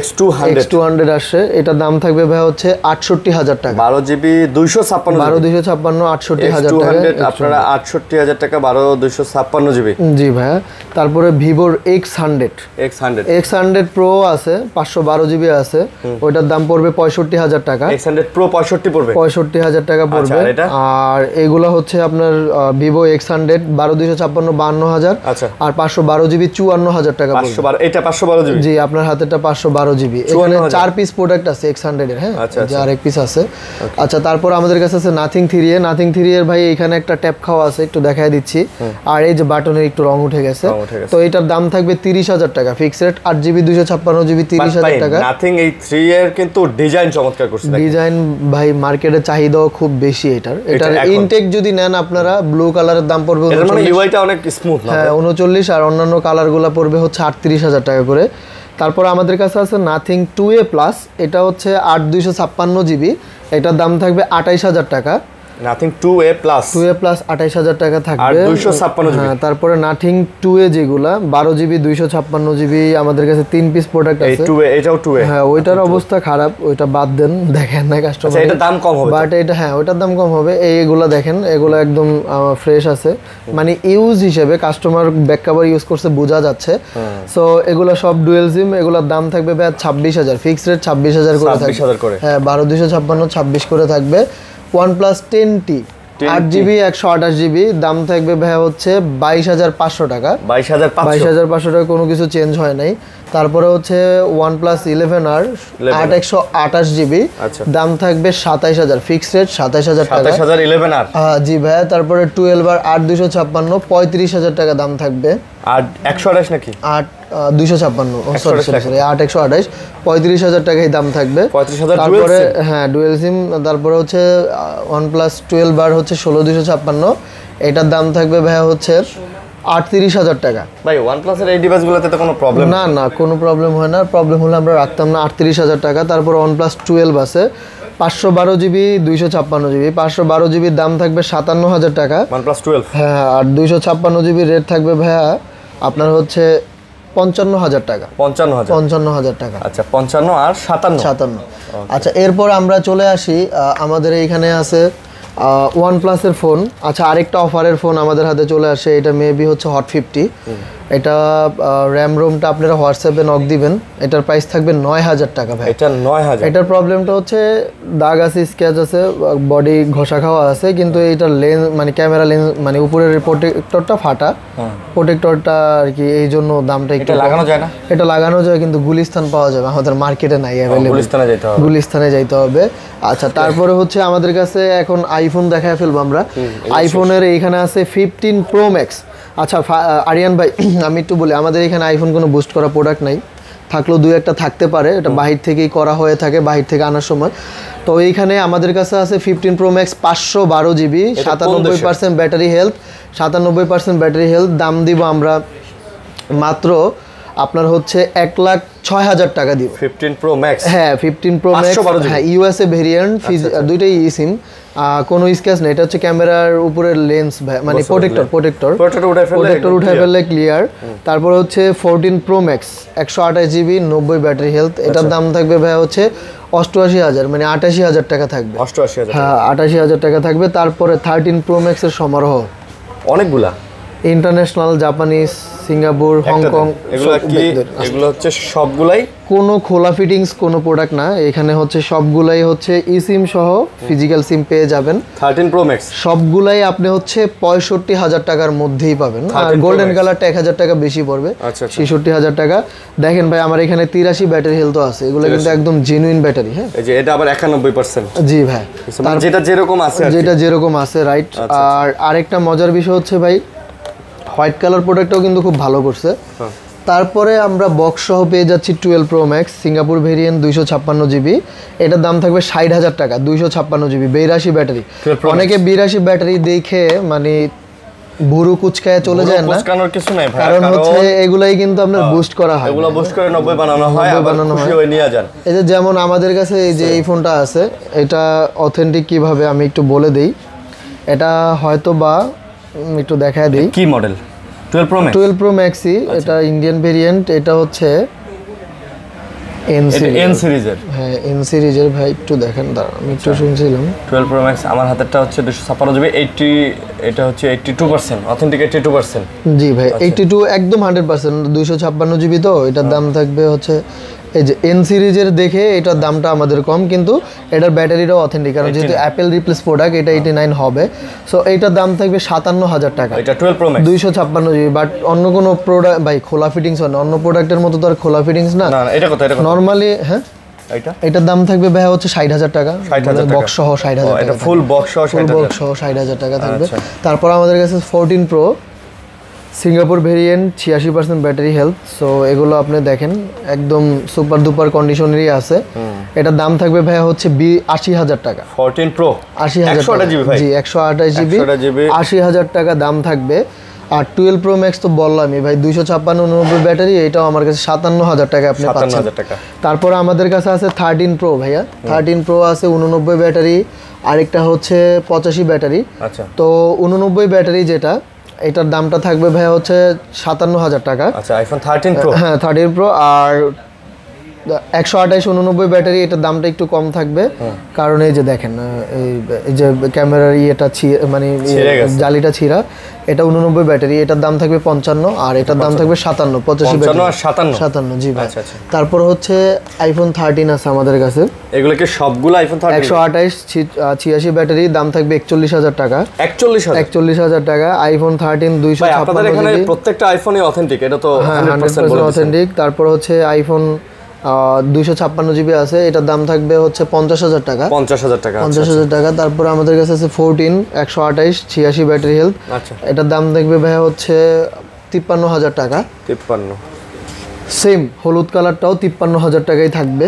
X200 আসছে, এটার দাম থাকবে ভাই হচ্ছে 68,000 টাকা। 12GB 256 12,256 68,000 টাকা। আপনারা 68,000 টাকা 12,256GB। জি ভাইয়া। তারপরে ভিভোর X100 Pro আছে, 512GB আছে, ওইটার দাম পড়বে 65,000 টাকা। X100 Pro 65 পড়বে, 65,000 টাকা পড়বে। আর এগুলো হচ্ছে আপনার ভিভো X100 12,256 52,000, আর 512GB 54,000 টাকা পড়বে। এটা 512GB? জি, আপনার হাতেরটা 512GB। এখানে 4 পিস প্রোডাক্ট আছে X100 এর। হ্যাঁ, যে আরেক পিস আছে। আচ্ছা, তারপর আমাদের কাছে আছে নাথিং 3 এর ভাই, এখানে একটা ট্যাপ খাওয়া আছে, একটু দেখায় দিচ্ছি। আর এই যে বাটনের একটু রং উঠে গেছে, তো এটার দাম থাকবে 30,000 টাকা ফিক্স রেট। 8GB 256GB 30,000 টাকা। নাথিং এই 3 এর কিন্তু ডিজাইন চমৎকার করছে, ডিজাইন ভাই মার্কেটে চাহিদাও খুব বেশি এটার ইনটেক যদি নেন আপনারা, ব্লু কালারের দাম পড়বে 39, মানে ইউআইটা অনেক স্মুথ না? হ্যাঁ 39, আর অন্যান্য কালারগুলো পড়বে হচ্ছে 38,000 টাকা করে। তারপর আমাদের কাছে আছে নাথিং 2A প্লাস, এটা হচ্ছে 8/256GB, এটার দাম থাকবে 28,000 টাকা। নাথিং 2A প্লাস 28,000 টাকা থাকবে, 256GB। হ্যাঁ, তারপরে নাথিং 2A যেগুলা 12GB 256GB, আমাদের কাছে 3 পিস প্রোডাক্ট আছে। এটাও 2A? হ্যাঁ, ওইটার অবস্থা খারাপ, ওইটা বাদ দেন, দেখেন না কাস্টমার। এটার দাম কম হবে, বাট এটা হ্যাঁ ওইটার দাম কম হবে। এইগুলা দেখেন, এগুলো একদম ফ্রেশ আছে, মানে ইউজ হিসেবে কাস্টমার ব্যাক কভার ইউজ করছে, বোঝা যাচ্ছে। সো এগুলো সব ডুয়েল সিম, এগুলোর দাম থাকবে ভাই 26,000 ফিক্স রেট, 26,000 করে থাকবে। হ্যাঁ, 12,256 26 করে থাকবে। OnePlus 10T 8GB 128GB, দাম থাকবে ভাই হচ্ছে 22,500 টাকা। 22,500 টাকা, কোনো কিছু চেঞ্জ হয় নাই। তারপরে হচ্ছে OnePlus 11R 8/128GB, দাম থাকবে 27,000 ফিক্স রেট, 27,000 টাকা। 27,000 11R? জি ভাইয়া। তারপরে 12R 8/256 35,000 টাকা দাম থাকবে। 8/128 নাকি? 8/256 সরি 8/128 35,000 টাকাই দাম থাকবে। 35,000 তারপরে হ্যাঁ ডুয়েল সিম। তারপরে হচ্ছে OnePlus 12R হচ্ছে 16/256, এটার দাম থাকবে ভাইয়া হচ্ছে 38,000 টাকা। ভাই OnePlus এর এই ডিভাইসগুলোতে তো কোনো প্রবলেম না, কোনো প্রবলেম হয় না। প্রবলেম হলে আমরা রাখতাম না। 38,000 টাকা। তারপর OnePlus 12 আছে 512GB 256GB, 512GB দাম থাকবে 57,000 টাকা। OnePlus 12? হ্যাঁ, আর 256GB রেট থাকবে ভাইয়া আপনার হচ্ছে 55,000 টাকা। 55,000 টাকা। আচ্ছা, 55 আর 57। আচ্ছা, এরপর আমরা চলে আসি, আমাদের এইখানে আছে OnePlus এর ফোন। আচ্ছা, আরেকটা অফারের ফোন আমাদের হাতে চলে আসে, এটা মেবি হচ্ছে হট 50। এটা র্যাম রোমটা আপনারা হোয়াটসঅ্যাপে নক দিবেন, এটার প্রাইস থাকবে 9,000 টাকা ভাই। এটা 9,000? এটার প্রবলেমটা হচ্ছে দাগ আছে, স্ক্র্যাচ আছে, বডি ঘষা খাওয়া আছে, কিন্তু এইটার লেন্স মানে ক্যামেরা লেন্স মানে উপরের প্রোটেক্টরটা ফাটা, প্রোটেক্টরটা আর কি, এই জন্য দামটা একটু। লাগানো যায় না? এটা লাগানো যায়, কিন্তু গুলিস্তান পাওয়া যাবে, আমাদের মার্কেটে নাই অ্যাভেলেবল। গুলিস্তানে যাইতে হবে। আচ্ছা, তারপরে হচ্ছে আমাদের কাছে এখন আইফোন দেখায় ফেলবো আমরা। আইফোনের এইখানে আছে 15 Pro Max। আচ্ছা আরিয়ান ভাই, আমি একটু বলি, আমাদের এখানে আইফোন কোনো বুস্ট করা প্রোডাক্ট নাই, থাকলেও 2-1টা থাকতে পারে, এটা বাহির থেকেই করা হয়ে থাকে, বাহির থেকে আনার সময়। তো এইখানে আমাদের কাছে আছে 15 Pro Max 512GB, 97% battery health, 97% battery health. দাম দিব আমরা মাত্র আপনার হচ্ছে 1,06,000 টাকা দিব। 15 Pro Max? হ্যাঁ, 15 Pro Max, হ্যাঁ ইউএসএ ভেরিয়েন্ট, দুইটাই ই সিম, কোনো স্ক্র্যাচ নেই। এটা হচ্ছে ক্যামেরার উপরের লেন্স মানে প্রোটেক্টর উঠাই ফেললে ক্লিয়ার। তারপর হচ্ছে 14 Pro Max 128GB 90 battery health, এটার দাম থাকবে ভাই হচ্ছে 88,000, মানে 88,000 টাকা থাকবে। 88,000? হ্যাঁ, 88,000 টাকা থাকবে। তারপরে 13 Pro Max এর সমারোহ, অনেকগুলা ইন্টারন্যাশনাল, জাপানিজ, সিঙ্গাপুর, হংকং, এগুলো হচ্ছে সবগুলাই কোনো খোলা ফিটিংস কোনো প্রোডাক্ট না, এখানে হচ্ছে সবগুলাই হচ্ছে ই সিম সহ ফিজিক্যাল সিম পেয়ে যাবেন। 13 Pro Max সবগুলাই আপনি হচ্ছে 65,000 টাকার মধ্যেই পাবেন, আর গোল্ডেন কালারটা 1,000 টাকা বেশি পড়বে, 66,000 টাকা। দেখেন ভাই, আমার এখানে 83 ব্যাটারি হেলথ আছে, এগুলো কিন্তু একদম জেনুইন ব্যাটারি। হ্যাঁ, এই যে এটা আবার 91%? জি ভাই, যেটা যেরকম আছে, রাইট। আর আরেকটা মজার বিষয় হচ্ছে ভাই, হোয়াইট কালার প্রোডাক্টটাও কিন্তু খুব ভালো করছে। তারপরে আমরা বক্স সহ পেয়ে যাচ্ছি 12 Pro Max Singapore variant 256GB, এটার দাম থাকবে 60,000 টাকা। 256GB 82 battery. অনেকে 82 ব্যাটারি দেখে মানে ভুরু কুচকায় চলে যায় না, কিছু নাই ভাই, কারণ হচ্ছে এগুলাই কিন্তু আপনার বুস্ট করা হয়, এগুলো বুস্ট করে 90 বানানো হয়, আবার খুশি হয়ে নিয়ে যান। এই যে যেমন আমাদের কাছে এই যে এই ফোনটা আছে, এটা অথেন্টিক কিভাবে আমি একটু বলে দেই। এটা হয়তো বা একটু দেখায় দিই। কি model? 12 Pro Max 12 Pro Maxi, এটা ইন্ডিয়ান ভেরিয়েন্ট, এটা হচ্ছে এন সিরিজের। হ্যাঁ এন সিরিজের ভাই, একটু দেখেন দাঁড়ান আমি একটু শুনছিলাম। 12 Pro Max আমার হাতেরটা হচ্ছে 256 জিবি 80, এটা হচ্ছে 82%, অথেন্টিক 82%। জি ভাই 82 একদম 100%, 256 জিবি তো এটার দাম থাকবে হচ্ছে এই যে এন সিরিজের দেখে এটার দামটা আমাদের কম, কিন্তু এটার ব্যাটারিটাও অথেন্টিক, কারণ যেহেতু অ্যাপেল রিপ্লেস প্রোডাক্ট, এটা 89 হবে। সো এইটার দাম থাকবে 57,000 টাকা, এটা 12 Pro Max 256 জিবি। বাট অন্য কোনো প্রোডাক্ট ভাই খোলা ফিটিংস হয় না, অন্য প্রোডাক্টের মতো তো আর খোলা ফিটিংস না। না এটা কত, এটা কত নরমালি হ্যাঁ এটার দাম থাকবে ভাই হচ্ছে 60,000 টাকা, 60,000 টাকা বক্স সহ 60,000 টাকা, এটা ফুল বক্স সহ 60,000, বক্স সহ 60,000 টাকা থাকবে। তারপর আমাদের কাছে 14 Pro Singapore variant, 86% battery health. So এগুলো আপনি দেখেন একদম সুপার দুপার কন্ডিশনেরই আছে। এটার দাম থাকবে ভাই হচ্ছে 80,000 টাকা। 14 Pro 80,000 128 জিবি ভাই, জি 128 জিবি 80,000 টাকা দাম থাকবে। আর 12 Pro Max তো বললামই ভাই, 256 89 ব্যাটারি, এটাও আমার কাছে 57,000 টাকা আপনি পাচ্ছেন। 57,000 টাকা। তারপর আমাদের কাছে আছে 13 Pro ভাইয়া, 13 Pro আছে 89 ব্যাটারি, আরেকটা হচ্ছে 85 ব্যাটারি। আচ্ছা তো 89 ব্যাটারি যেটা, এটার দামটা থাকবে ভাই হচ্ছে 57,000 টাকা। আচ্ছা iPhone 13 Pro, হ্যাঁ 13 Pro। আর 128 89 ব্যাটারি, এটার দামটা একটু কম থাকবে, কারণ এই যে দেখেন এই যে ক্যামেরার ইয়েটা মানে জালিটা ছিঁড়া, এটা 89 ব্যাটারি, এটার দাম থাকবে 55, আর এটার দাম থাকবে 57, 85 ব্যাটারি 57 জি ভাই। আচ্ছা। তারপর হচ্ছে আইফোন 13 আছে আমাদের কাছে, এগুলো কি সবগুলো আইফোন 13? 128 86 ব্যাটারি, দাম থাকবে 41,000 টাকা। 41,000 টাকা আইফোন 13 ভাই আপনাদের এখানে 256 প্রত্যেকটা আইফোনই অথেন্টিক, এটা তো 100% অথেন্টিক। তারপর হচ্ছে আইফোন 256 জিবি আছে, এটার দাম থাকবে হচ্ছে 50,000 টাকা। 50,000 টাকা 50,000 টাকা। তারপর আমাদের কাছে আছে 14 128 86 ব্যাটারি হেলথ, আচ্ছা এটার দাম দেখবে ভাই হচ্ছে 53,000 টাকা। 53 সেম হলুদ কালারটাও 53,000 টাকাই থাকবে।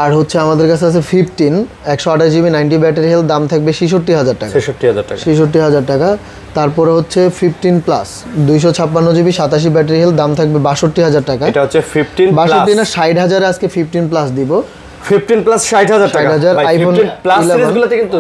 আর হচ্ছে আমাদের কাছে আছে 15 128 জিবি 90 ব্যাটারি হেলথ, দাম থাকবে 66,000 টাকা। 66,000 টাকা 66,000 টাকা। তারপরে হচ্ছে 15 প্লাস 256 জিবি 87 ব্যাটারি হেলথ, দাম থাকবে 62,000 টাকা। এটা হচ্ছে 15 62 না 60,000, আজকে 15 প্লাস দিব। 15 প্লাস 60,000 টাকা। 60,000 আইফোন প্লাস সিরিজগুলোতে কিন্তু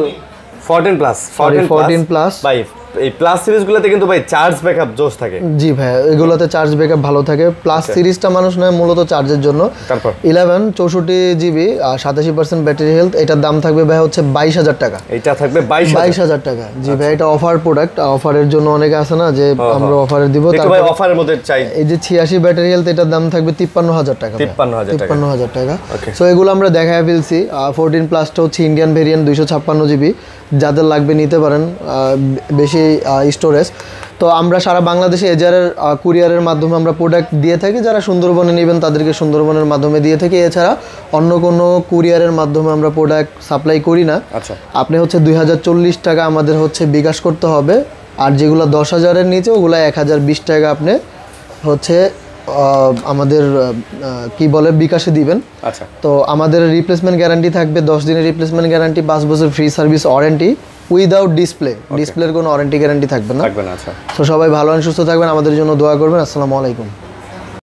14 প্লাস 14 প্লাস ভাই, এই প্লাস সিরিজগুলোতে কিন্তু ভাই চার্জ ব্যাকআপ জোস থাকে। জি ভাই এগুলোতে চার্জ ব্যাকআপ ভালো থাকে। প্লাস সিরিজটা মানুষ নয় মূলত চার্জের জন্য। তারপর 11 64 জিবি আর 87% ব্যাটারি হেলথ, এটার দাম থাকবে ভাই হচ্ছে 22,000 টাকা। এটা থাকবে 22,000 টাকা। জি ভাই এটা অফার প্রোডাক্ট, অফারের জন্য অনেকে আছে না যে আমরা অফারে দিব। তারপর ভাই অফারের মধ্যে চাই এই যে 86 ব্যাটারি হেলথ, এটার দাম থাকবে 53,000 টাকা। 53,000 টাকা। সো এগুলো আমরা দেখায় ফেলছি। 14 প্লাসটা হচ্ছে ইন্ডিয়ান ভেরিয়েন্ট 256 জিবি, যাদের লাগবে নিতে পারেন, বেশি স্টোরেজ। তো আমরা সারা বাংলাদেশে এজারের কুরিয়ারের মাধ্যমে আমরা প্রোডাক্ট দিয়ে থাকি, যারা সুন্দরবনে নেবেন তাদেরকে সুন্দরবনের মাধ্যমে দিয়ে থাকি। এছাড়া অন্য কোনো কুরিয়ারের মাধ্যমে আমরা প্রোডাক্ট সাপ্লাই করি না। আচ্ছা আপনি হচ্ছে 2040 টাকা আমাদের হচ্ছে বিকাশ করতে হবে, আর যেগুলো 10,000-এর নিচে ওগুলো 1020 টাকা আপনি হচ্ছে আমাদের কি বলে বিকাশে দিবেন। আচ্ছা তো আমাদের রিপ্লেসমেন্ট গ্যারান্টি থাকবে 10 দিনের রিপ্লেসমেন্ট গ্যারান্টি, 5 বছর ফ্রি সার্ভিস ওয়ারেন্টি উইদাউট ডিসপ্লের কোনো ওয়ারেন্টি গ্যারান্টি থাকবে না। আচ্ছা তো সবাই ভালো আর সুস্থ থাকবেন, আমাদের জন্য দোয়া করবেন। আসসালামু আলাইকুম।